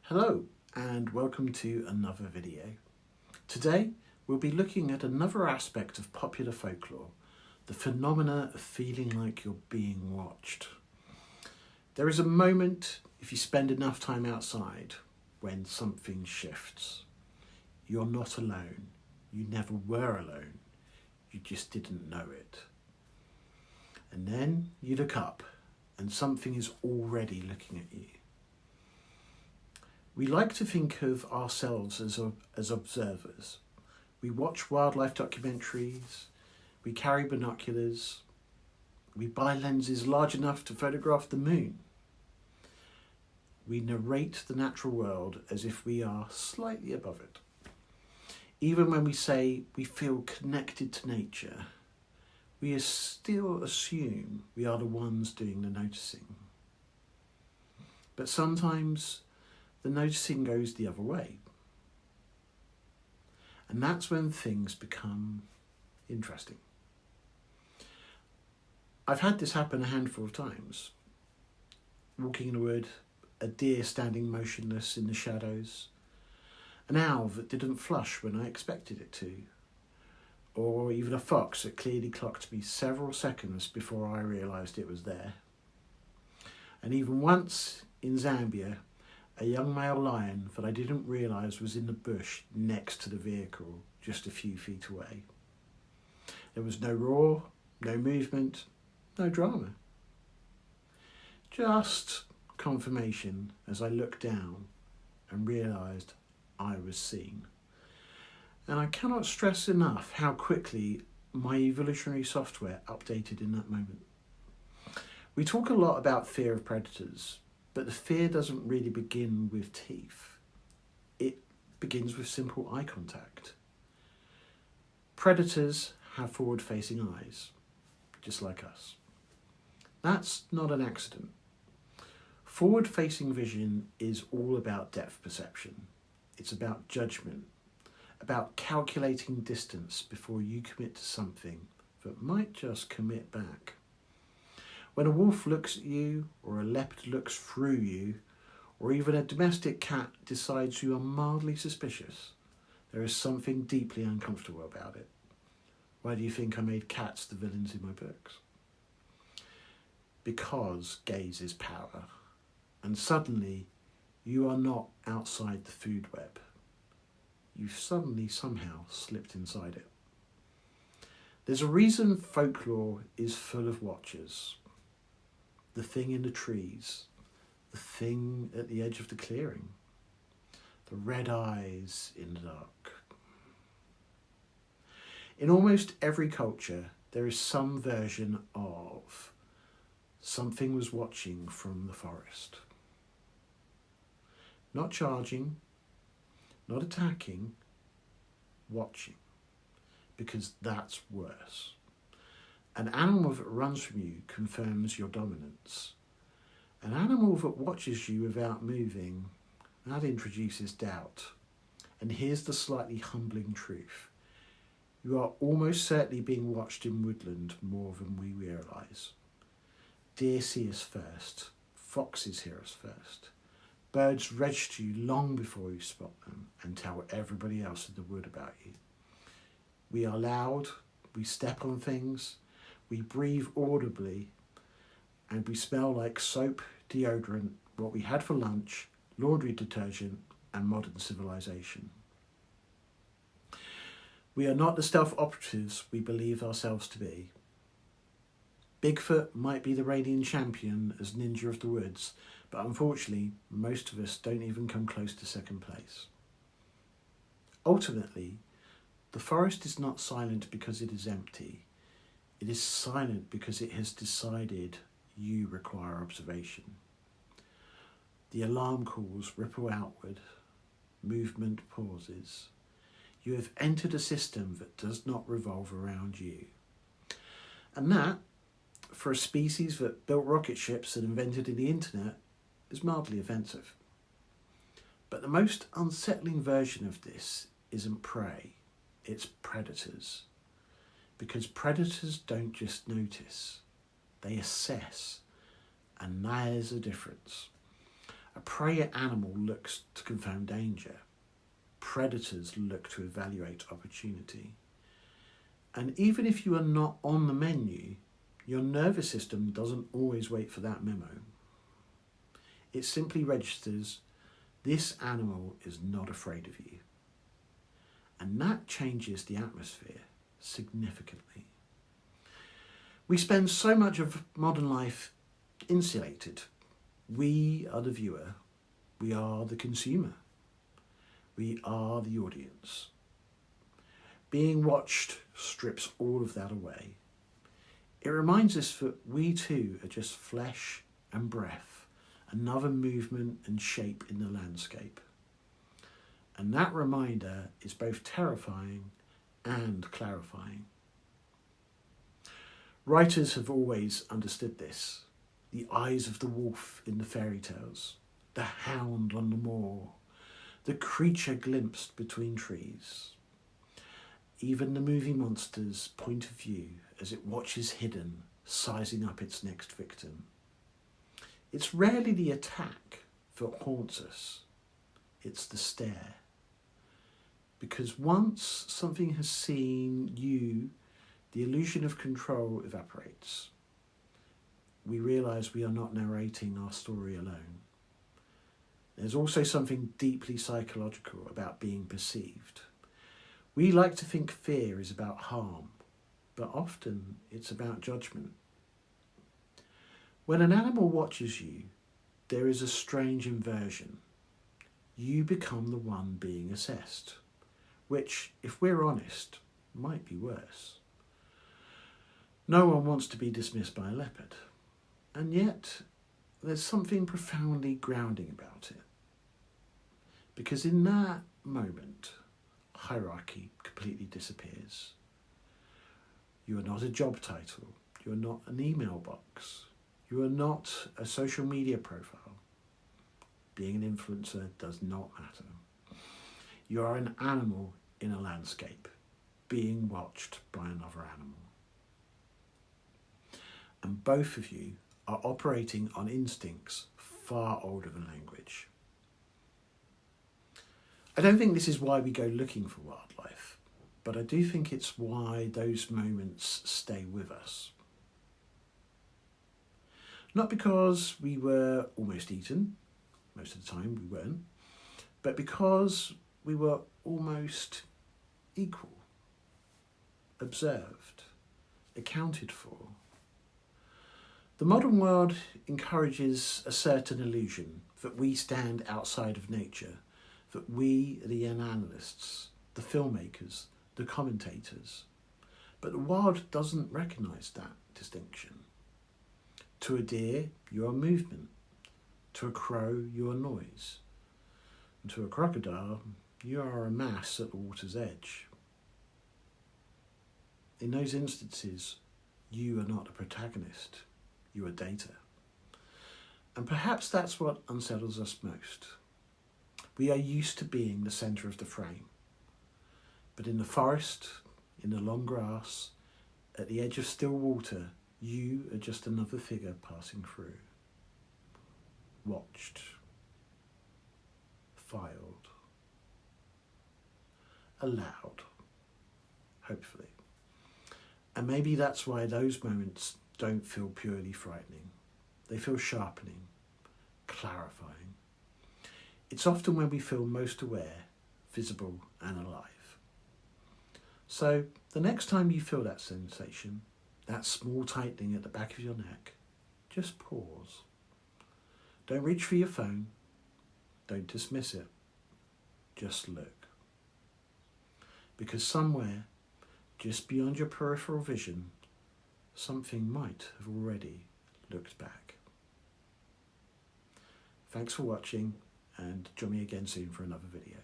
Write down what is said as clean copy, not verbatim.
Hello and welcome to another video. Today we'll be looking at another aspect of popular folklore, the phenomena of feeling like you're being watched. There is a moment, if you spend enough time outside, when something shifts. You're not alone. You never were alone. You just didn't know it. And then you look up and something is already looking at you. We like to think of ourselves as observers. We watch wildlife documentaries, we carry binoculars, we buy lenses large enough to photograph the moon. We narrate the natural world as if we are slightly above it. Even when we say we feel connected to nature, we still assume we are the ones doing the noticing. But sometimes the noticing goes the other way. And that's when things become interesting. I've had this happen a handful of times. Walking in the wood, a deer standing motionless in the shadows, an owl that didn't flush when I expected it to, or even a fox that clearly clocked me several seconds before I realised it was there. And even once in Zambia, a young male lion that I didn't realise was in the bush next to the vehicle, just a few feet away. There was no roar, no movement, no drama. Just confirmation as I looked down and realised I was seen. And I cannot stress enough how quickly my evolutionary software updated in that moment. We talk a lot about fear of predators, but the fear doesn't really begin with teeth. It begins with simple eye contact. Predators have forward-facing eyes, just like us. That's not an accident. Forward-facing vision is all about depth perception. It's about judgment, about calculating distance before you commit to something that might just commit back. When a wolf looks at you, or a leopard looks through you, or even a domestic cat decides you are mildly suspicious, there is something deeply uncomfortable about it. Why do you think I made cats the villains in my books? Because gaze is power, and suddenly you are not outside the food web. You've suddenly somehow slipped inside it. There's a reason folklore is full of watchers. The thing in the trees, the thing at the edge of the clearing, the red eyes in the dark. In almost every culture, there is some version of something was watching from the forest. Not charging, not attacking, watching, because that's worse. An animal that runs from you confirms your dominance. An animal that watches you without moving, that introduces doubt. And here's the slightly humbling truth. You are almost certainly being watched in woodland more than we realise. Deer see us first. Foxes hear us first. Birds register you long before you spot them and tell everybody else in the wood about you. We are loud, we step on things, we breathe audibly, and we smell like soap, deodorant, what we had for lunch, laundry detergent, and modern civilization. We are not the stealth operatives we believe ourselves to be. Bigfoot might be the reigning champion as ninja of the woods, but unfortunately, most of us don't even come close to second place. Ultimately, the forest is not silent because it is empty. It is silent because it has decided you require observation. The alarm calls ripple outward. Movement pauses. You have entered a system that does not revolve around you. And that, for a species that built rocket ships and invented the internet, is mildly offensive. But the most unsettling version of this isn't prey, it's predators. Because predators don't just notice, they assess. And there's a difference. A prey animal looks to confirm danger. Predators look to evaluate opportunity. And even if you are not on the menu, your nervous system doesn't always wait for that memo. It simply registers, this animal is not afraid of you. And that changes the atmosphere significantly. We spend so much of modern life insulated. We are the viewer. We are the consumer. We are the audience. Being watched strips all of that away. It reminds us that we too are just flesh and breath, another movement and shape in the landscape. And that reminder is both terrifying and clarifying. Writers have always understood this. The eyes of the wolf in the fairy tales, the hound on the moor, the creature glimpsed between trees. Even the movie monster's point of view as it watches hidden, sizing up its next victim. It's rarely the attack that haunts us, it's the stare. Because once something has seen you, the illusion of control evaporates. We realise we are not narrating our story alone. There's also something deeply psychological about being perceived. We like to think fear is about harm, but often it's about judgment. When an animal watches you, there is a strange inversion. You become the one being assessed, which, if we're honest, might be worse. No one wants to be dismissed by a leopard, and yet there's something profoundly grounding about it. Because in that moment, hierarchy completely disappears. You are not a job title. You are not an email box. You are not a social media profile. Being an influencer does not matter. You are an animal in a landscape, being watched by another animal. And both of you are operating on instincts far older than language. I don't think this is why we go looking for wildlife, but I do think it's why those moments stay with us. Not because we were almost eaten, most of the time we weren't, but because we were almost equal, observed, accounted for. The modern world encourages a certain illusion that we stand outside of nature, that we are the analysts, the filmmakers, the commentators. But the wild doesn't recognise that distinction. To a deer, you are movement. To a crow, you are noise. And to a crocodile, you are a mass at the water's edge. In those instances, you are not a protagonist. You are data. And perhaps that's what unsettles us most. We are used to being the centre of the frame. But in the forest, in the long grass, at the edge of still water, you are just another figure passing through. Watched. Filed. Allowed. Hopefully. And maybe that's why those moments don't feel purely frightening. They feel sharpening, clarifying. It's often when we feel most aware, visible and alive. So the next time you feel that sensation, that small tightening at the back of your neck, just pause. Don't reach for your phone. Don't dismiss it. Just look. Because somewhere, just beyond your peripheral vision, something might have already looked back. Thanks for watching, and join me again soon for another video.